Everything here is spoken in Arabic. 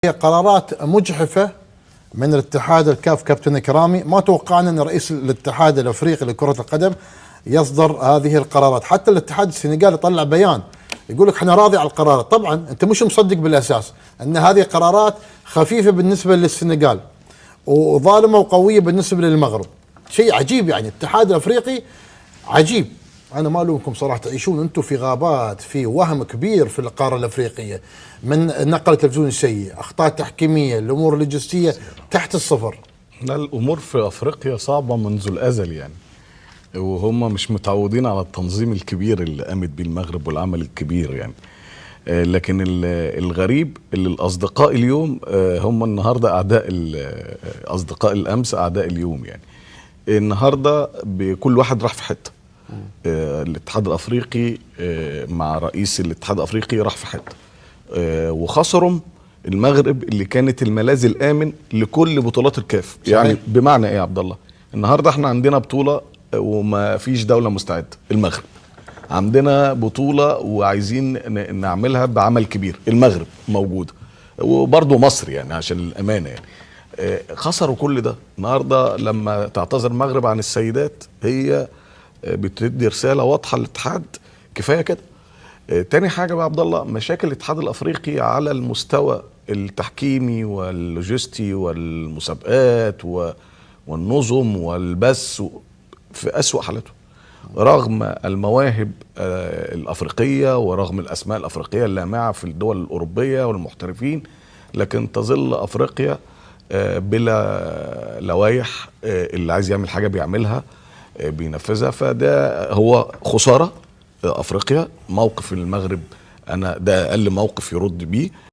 هي قرارات مجحفة من الاتحاد الكاف كابتن كرامي. ما توقعنا ان رئيس الاتحاد الافريقي لكرة القدم يصدر هذه القرارات. حتى الاتحاد السنغالي طلع بيان يقول لك احنا راضي على القرارات. طبعا انت مش مصدق بالاساس ان هذه قرارات خفيفة بالنسبة للسنغال وظالمة وقوية بالنسبة للمغرب. شيء عجيب يعني. الاتحاد الافريقي عجيب. انا ما الومكم صراحه، تعيشون انتم في غابات، في وهم كبير في القاره الافريقيه من نقل تلفزيوني سيء، اخطاء تحكيميه، الامور اللوجستيه تحت الصفر. لا، الامور في افريقيا صعبه منذ الازل يعني، وهم مش متعودين على التنظيم الكبير اللي قامت بيه المغرب والعمل الكبير يعني. لكن الغريب اللي الاصدقاء اليوم هم النهارده اعداء اصدقاء الامس اعداء اليوم يعني. النهارده كل واحد راح في حته. الاتحاد الافريقي مع رئيس الاتحاد الافريقي راح في حته، وخسروا المغرب اللي كانت الملاذ الامن لكل بطولات الكاف. يعني بمعنى ايه يا عبد الله؟ النهارده احنا عندنا بطوله وما فيش دوله مستعده. المغرب عندنا بطوله وعايزين نعملها بعمل كبير. المغرب موجوده، وبرضه مصر يعني عشان الامانه يعني. خسروا كل ده. النهارده لما تعتذر المغرب عن السيدات هي بتدي رساله واضحه للاتحاد كفايه كده. تاني حاجه بقى عبد الله، مشاكل الاتحاد الافريقي على المستوى التحكيمي واللوجستي والمسابقات والنظم والبث في اسوأ حالته، رغم المواهب الافريقيه ورغم الاسماء الافريقيه اللامعه في الدول الاوروبيه والمحترفين، لكن تظل افريقيا بلا لوائح. اللي عايز يعمل حاجه بيعملها بينفذها. فده هو خساره افريقيا. موقف المغرب انا ده اقل موقف يرد بيه.